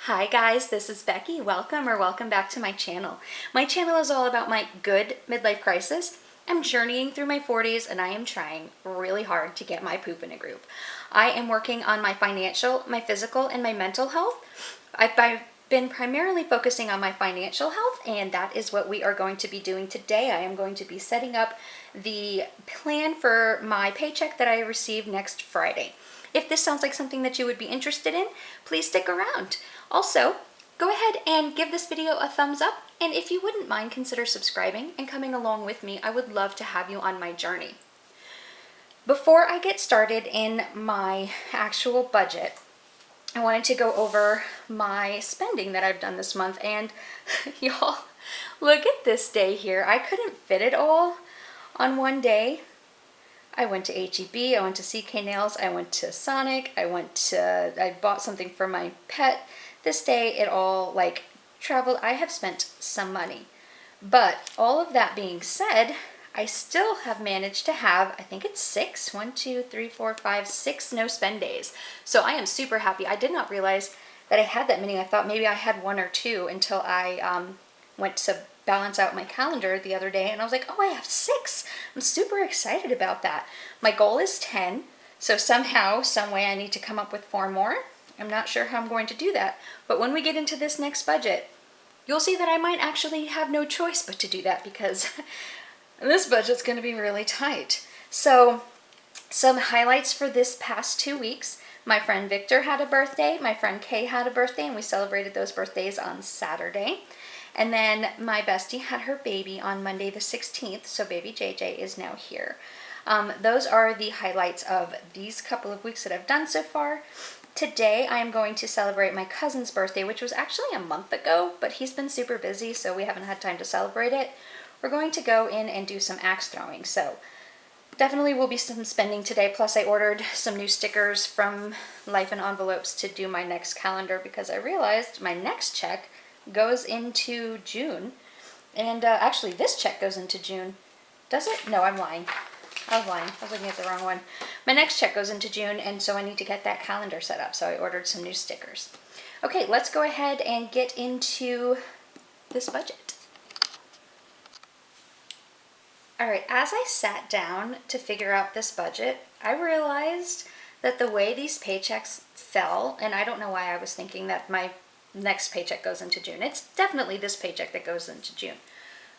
Hi guys, this is Becky. Welcome back to my channel. My channel is all about my good midlife crisis. I'm journeying through my 40s and I am trying really hard to get my poop in a group. I am working on my financial, my physical, and my mental health. I've been primarily focusing on my financial health, and that is what we are going to be doing today. I am going to be setting up the plan for my paycheck that I receive next Friday. If this sounds like something that you would be interested in, please stick around. Also, go ahead and give this video a thumbs up, and if you wouldn't mind, consider subscribing and coming along with me. I would love to have you on my journey. Before I get started in my actual budget, I wanted to go over my spending that I've done this month, and y'all, look at this day here. I couldn't fit it all on one day. I went to H-E-B, I went to CK Nails, I went to Sonic, I bought something for my pet. This day it all traveled. I have spent some money. But all of that being said, I still have managed to have, I think it's 6 no spend days. So I am super happy. I did not realize that I had that many. I thought maybe I had 1 or 2 until I went to balance out my calendar the other day, and I was like, oh, I have 6. I'm super excited about that. My goal is 10, so somehow, some way I need to come up with 4 more. I'm not sure how I'm going to do that, but when we get into this next budget, you'll see that I might actually have no choice but to do that, because this budget's going to be really tight. So some highlights for this past 2 weeks. My friend Victor had a birthday, my friend Kay had a birthday, and we celebrated those birthdays on Saturday. And then my bestie had her baby on Monday the 16th, so baby JJ is now here. Those are the highlights of these couple of weeks that I've done so far. Today I am going to celebrate my cousin's birthday, which was actually a month ago, but he's been super busy, so we haven't had time to celebrate it. We're going to go in and do some axe throwing, so definitely will be some spending today. Plus I ordered some new stickers from Life in Envelopes to do my next calendar, because I realized my next check goes into June, and actually this check goes into June. Does it? No, I'm lying. I was looking at the wrong one. My next check goes into June, and so I need to get that calendar set up, so I ordered some new stickers. Okay, let's go ahead and get into this budget. Alright, as I sat down to figure out this budget, I realized that the way these paychecks fell, and I don't know why I was thinking that my next paycheck goes into June. It's definitely this paycheck that goes into June.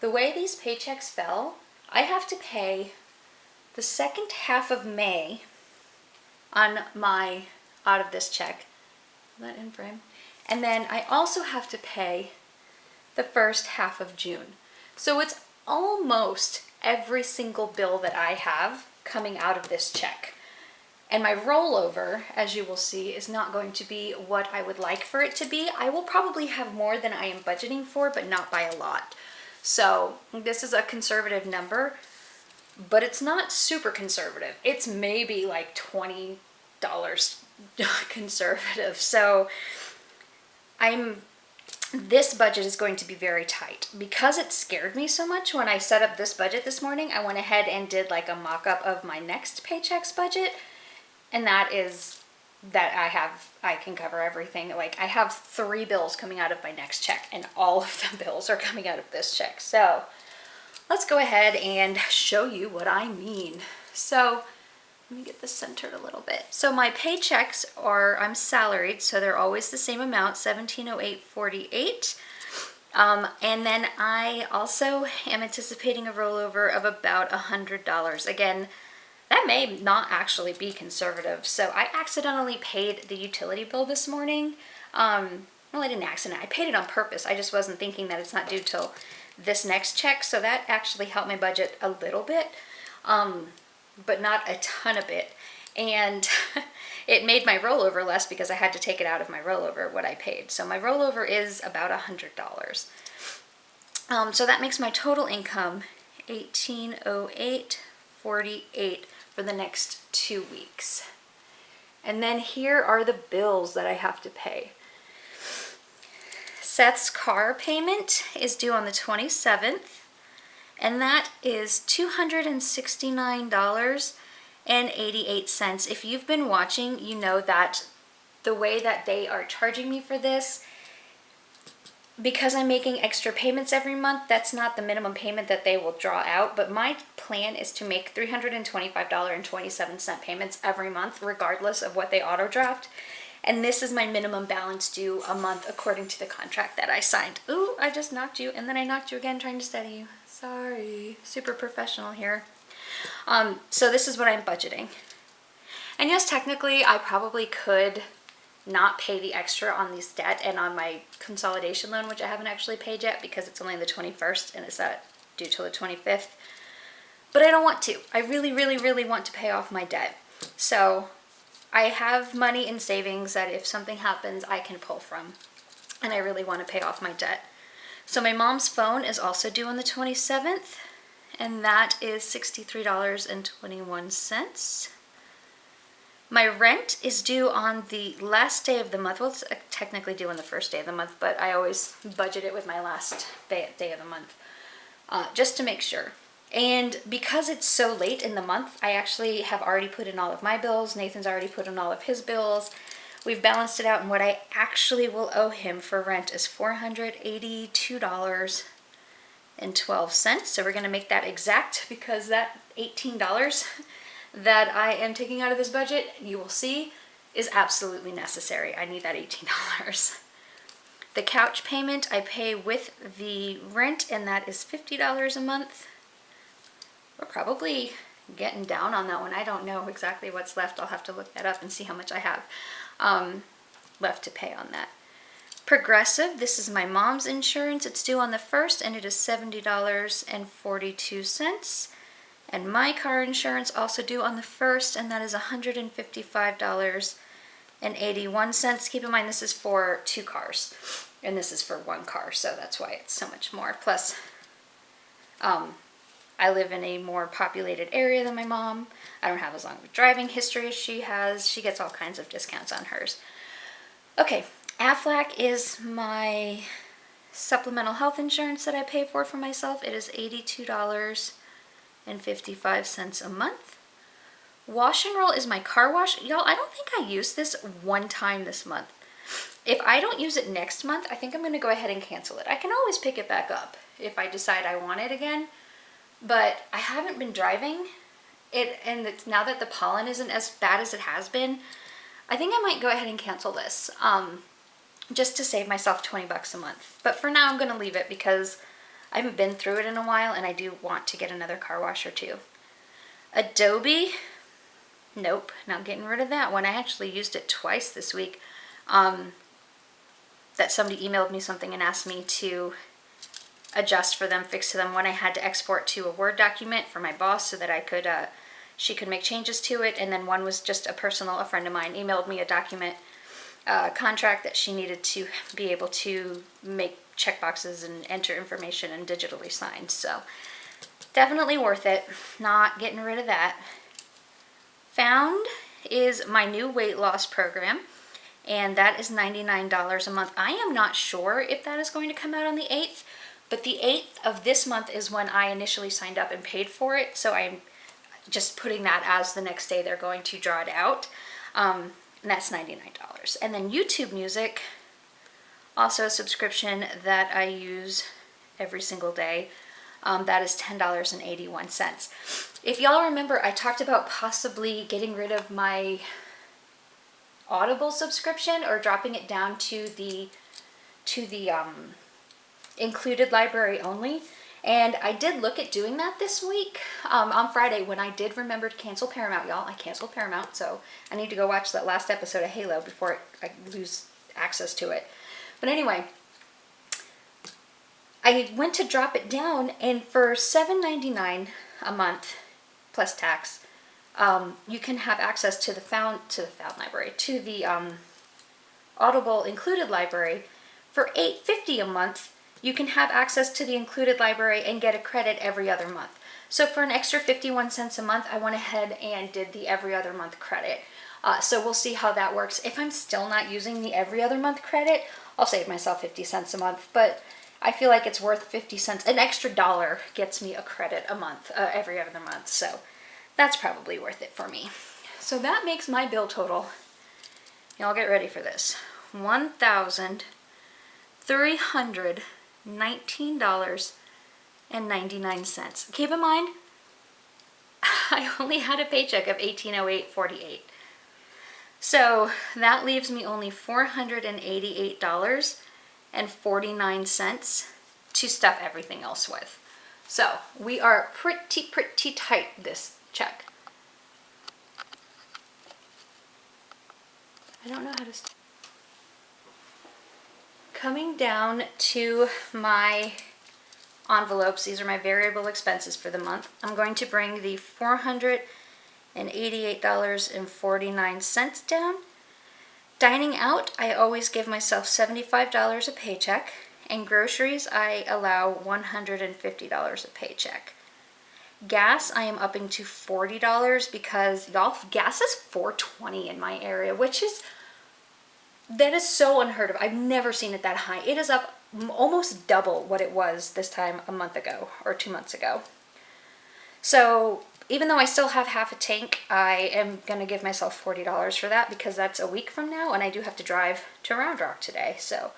The way these paychecks fell, I have to pay the second half of May on my out of this check. Is that in frame? And then I also have to pay the first half of June. So it's almost every single bill that I have coming out of this check. And my rollover, as you will see, is not going to be what I would like for it to be. I will probably have more than I am budgeting for, but not by a lot. So this is a conservative number, but it's not super conservative. It's maybe like $20 conservative. So this budget is going to be very tight. Because it scared me so much when I set up this budget this morning, I went ahead and did like a mock-up of my next paycheck's budget. And that is that I can cover everything. Like, I have 3 bills coming out of my next check, and all of the bills are coming out of this check. So let's go ahead and show you what I mean. So let me get this centered a little bit. So my paychecks are, I'm salaried, so they're always the same amount, $1708.48. And then I also am anticipating a rollover of about $100. Again, that may not actually be conservative. So I accidentally paid the utility bill this morning. Well, I didn't accident. I paid it on purpose. I just wasn't thinking that it's not due till this next check. So that actually helped my budget a little bit, but not a ton of it. And it made my rollover less because I had to take it out of my rollover, what I paid. So my rollover is about $100. So that makes my total income $1808.48 for the next 2 weeks. And then here are the bills that I have to pay. Seth's car payment is due on the 27th, and that is $269.88. If you've been watching, you know that the way that they are charging me for this because I'm making extra payments every month, that's not the minimum payment that they will draw out, but my plan is to make $325.27 payments every month, regardless of what they auto draft. And this is my minimum balance due a month according to the contract that I signed. Ooh, I just knocked you, and then I knocked you again trying to steady you. Sorry, super professional here. So this is what I'm budgeting. And yes, technically I probably could not pay the extra on this debt and on my consolidation loan, which I haven't actually paid yet because it's only the 21st and it's not due till the 25th. But I don't want to. I really, really, really want to pay off my debt. So I have money in savings that if something happens, I can pull from. And I really want to pay off my debt. So my mom's phone is also due on the 27th, and that is $63.21. My rent is due on the last day of the month. Well, it's technically due on the first day of the month, but I always budget it with my last day of the month, just to make sure. And because it's so late in the month, I actually have already put in all of my bills. Nathan's already put in all of his bills. We've balanced it out, and what I actually will owe him for rent is $482.12. So we're going to make that exact, because that $18 that I am taking out of this budget, you will see, is absolutely necessary. I need that $18. The couch payment I pay with the rent, and that is $50 a month. We're probably getting down on that one. I don't know exactly what's left. I'll have to look that up and see how much I have left to pay on that. Progressive, this is my mom's insurance. It's due on the 1st, and it is $70.42. And my car insurance also due on the 1st, and that is $155.81. Keep in mind, this is for 2 cars, and this is for 1 car, so that's why it's so much more. Plus, I live in a more populated area than my mom. I don't have as long of a driving history as she has. She gets all kinds of discounts on hers. Okay, Aflac is my supplemental health insurance that I pay for myself. It is $82.55 a month. Wash and Roll is my car wash. Y'all, I don't think I used this one time this month. If I don't use it next month, I think I'm going to go ahead and cancel it. I can always pick it back up if I decide I want it again, but I haven't been driving it, and now that the pollen isn't as bad as it has been, I think I might go ahead and cancel this, just to save myself 20 bucks a month. But for now, I'm going to leave it because I haven't been through it in a while, and I do want to get another car wash or two. Adobe, nope, not getting rid of that one. I actually used it twice this week. That somebody emailed me something and asked me to adjust for them, fix to them when I had to export to a Word document for my boss so that I could, she could make changes to it. And then one was just a friend of mine emailed me a document, contract that she needed to be able to make checkboxes and enter information and digitally sign. So definitely worth it. Not getting rid of that. Found is my new weight loss program, and that is $99 a month. I am not sure if that is going to come out on the 8th, but the 8th of this month is when I initially signed up and paid for it, so I'm just putting that as the next day they're going to draw it out, and that's $99. And then YouTube Music, also a subscription that I use every single day. That is $10.81. If y'all remember, I talked about possibly getting rid of my Audible subscription or dropping it down to the included library only. And I did look at doing that this week, on Friday, when I did remember to cancel Paramount, y'all. I canceled Paramount, so I need to go watch that last episode of Halo before I lose access to it. But anyway, I went to drop it down, and for $7.99 a month plus tax, you can have access to the Audible included library. For $8.50 a month, you can have access to the included library and get a credit every other month. So for an extra 51 cents a month, I went ahead and did the every other month credit. So we'll see how that works. If I'm still not using the every other month credit, I'll save myself 50 cents a month, but I feel like it's worth 50 cents. An extra $1 gets me a credit a month, every other month, so that's probably worth it for me. So that makes my bill total, y'all get ready for this, $1,300 $319.99. Keep in mind, I only had a paycheck of $1808.48. So that leaves me only $488.49 to stuff everything else with. So we are pretty tight this check. I don't know how to... Coming down to my envelopes, these are my variable expenses for the month. I'm going to bring the $488.49 down. Dining out, I always give myself $75 a paycheck, and groceries, I allow $150 a paycheck. Gas, I am upping to $40 because, y'all, gas is $4.20 in my area, that is so unheard of. I've never seen it that high. It is up almost double what it was this time a month ago or 2 months ago. So even though I still have half a tank, I am going to give myself $40 for that because that's a week from now and I do have to drive to Round Rock today. So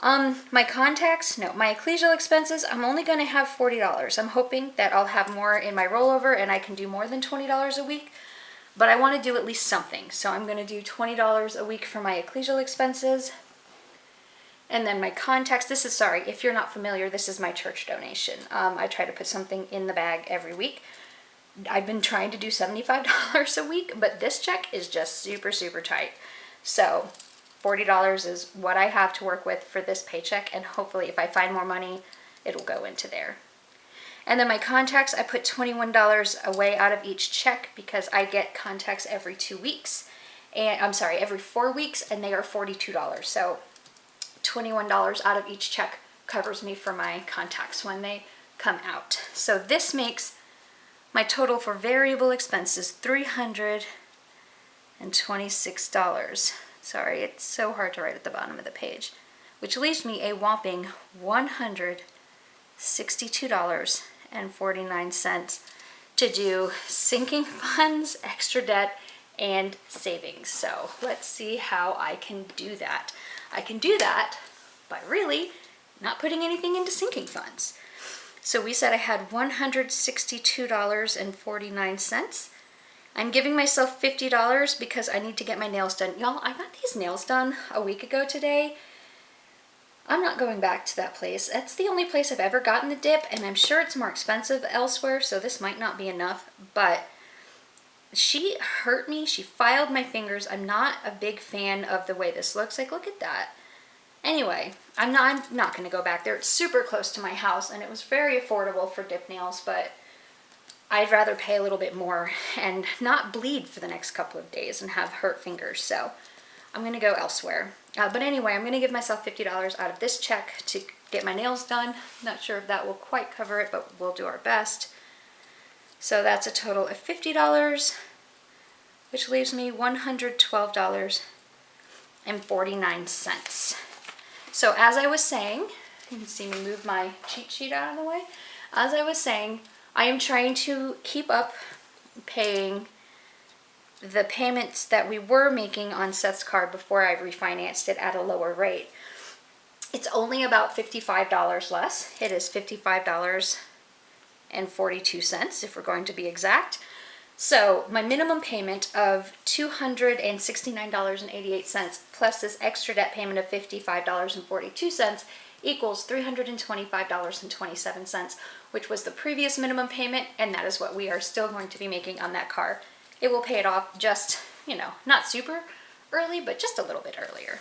my contacts, no, my ecclesial expenses, I'm only going to have $40. I'm hoping that I'll have more in my rollover and I can do more than $20 a week. But I want to do at least something. So I'm going to do $20 a week for my ecclesial expenses. And then my contacts, if you're not familiar, this is my church donation. I try to put something in the bag every week. I've been trying to do $75 a week, but this check is just super tight. So $40 is what I have to work with for this paycheck, and hopefully if I find more money, it'll go into there. And then my contacts, I put $21 away out of each check because I get contacts every 2 weeks. And every 4 weeks, and they are $42. So $21 out of each check covers me for my contacts when they come out. So this makes my total for variable expenses $326. Sorry, it's so hard to write at the bottom of the page. Which leaves me a whopping $162.49 to do sinking funds, extra debt, and savings. So let's see how I can do that. I can do that by really not putting anything into sinking funds. So we said I had $162.49. I'm giving myself $50 because I need to get my nails done. Y'all, I got these nails done a week ago today. I'm not going back to that place. That's the only place I've ever gotten the dip, and I'm sure it's more expensive elsewhere, so this might not be enough, but she hurt me. She filed my fingers. I'm not a big fan of the way this looks. Like, look at that. Anyway, I'm not going to go back there. It's super close to my house, and it was very affordable for dip nails, but I'd rather pay a little bit more and not bleed for the next couple of days and have hurt fingers, so I'm going to go elsewhere. But anyway, I'm going to give myself $50 out of this check to get my nails done. Not sure if that will quite cover it, but we'll do our best. So that's a total of $50, which leaves me $112.49. So as I was saying, you can see me move my cheat sheet out of the way. As I was saying, I am trying to keep up paying the payments that we were making on Seth's card before I refinanced it at a lower rate. It's only about $55 less. It is $55.42 if we're going to be exact. So my minimum payment of $269.88 plus this extra debt payment of $55.42 equals $325.27, which was the previous minimum payment, and that is what we are still going to be making on that car. It will pay it off just, not super early, but just a little bit earlier.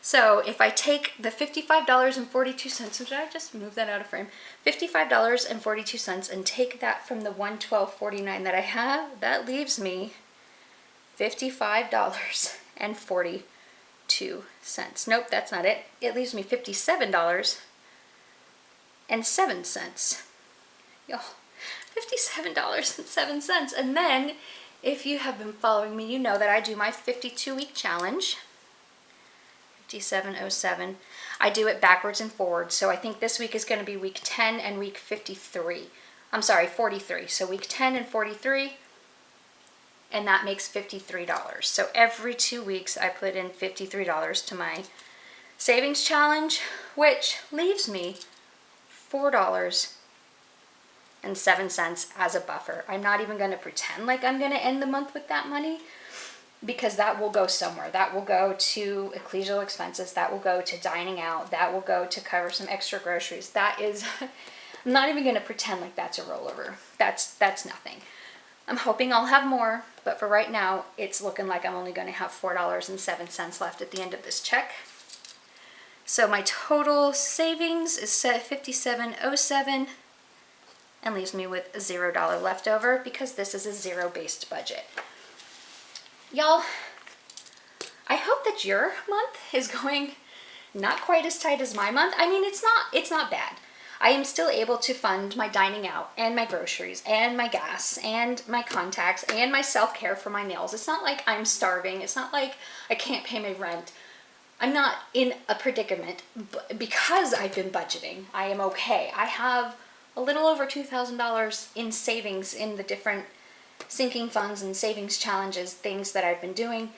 So if I take the $55.42, did I just move that out of frame? $55.42 and take that from the $112.49 that I have, that leaves me $55.42. Nope, that's not it. It leaves me $57.07. Y'all, $57.07. And then, if you have been following me, you know that I do my 52-week challenge. 5707. I do it backwards and forwards. So I think this week is going to be week 10 and week 43. I'm sorry, 43. So week 10 and 43, and that makes $53. So every 2 weeks I put in $53 to my savings challenge, which leaves me $4.07 as a buffer. I'm not even going to pretend like I'm going to end the month with that money, because that will go somewhere. That will go to ecclesial expenses. That will go to dining out. That will go to cover some extra groceries. That is, I'm not even going to pretend like that's a rollover. That's nothing. I'm hoping I'll have more, but for right now, it's looking like I'm only going to have $4.07 left at the end of this check. So my total savings is set at $57.07 and leaves me with $0 left over because this is a zero-based budget. Y'all, I hope that your month is going not quite as tight as my month. I mean, it's not bad. I am still able to fund my dining out and my groceries and my gas and my contacts and my self-care for my nails. It's not like I'm starving. It's not like I can't pay my rent. I'm not in a predicament because I've been budgeting. I am okay. I have a little over $2,000 in savings in the different sinking funds and savings challenges, things that I've been doing.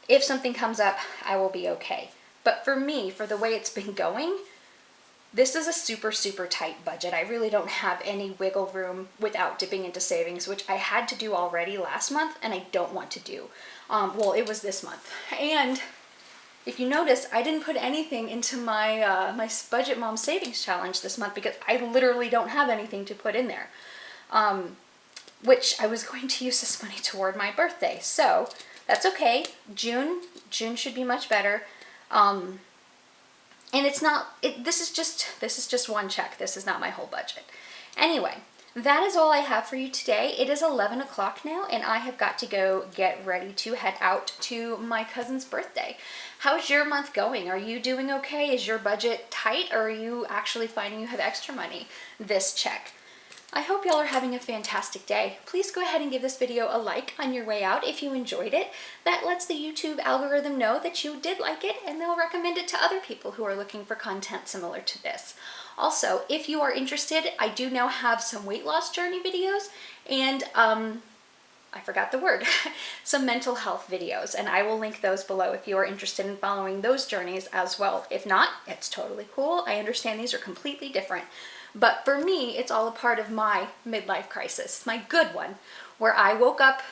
If something comes up, I will be okay. But for me, for the way it's been going, this is a super, super tight budget. I really don't have any wiggle room without dipping into savings, which I had to do already last month and I don't want to do. Well, it was this month. And if you notice, I didn't put anything into my my Budget Mom Savings Challenge this month because I literally don't have anything to put in there. Which I was going to use this money toward my birthday. So that's okay. June should be much better. And it's not, this is just one check. This is not my whole budget. Anyway, that is all I have for you today. It is 11 o'clock now and I have got to go get ready to head out to my cousin's birthday. How's your month going? Are you doing okay? Is your budget tight or are you actually finding you have extra money this check? I hope y'all are having a fantastic day. Please go ahead and give this video a like on your way out if you enjoyed it. That lets the YouTube algorithm know that you did like it and they'll recommend it to other people who are looking for content similar to this. Also, if you are interested, I do now have some weight loss journey videos and I forgot the word, some mental health videos, and I will link those below if you are interested in following those journeys as well. If not, it's totally cool. I understand these are completely different. But for me, it's all a part of my midlife crisis, my good one, where I woke up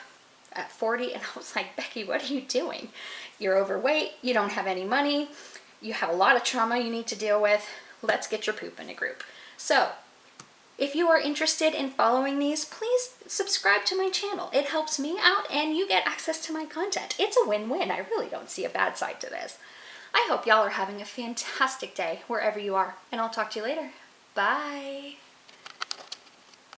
at 40 and I was like, Becky, what are you doing? You're overweight, you don't have any money, you have a lot of trauma you need to deal with. Let's get your poop in a group. So if you are interested in following these, please subscribe to my channel. It helps me out and you get access to my content. It's a win-win. I really don't see a bad side to this. I hope y'all are having a fantastic day wherever you are, and I'll talk to you later. Bye.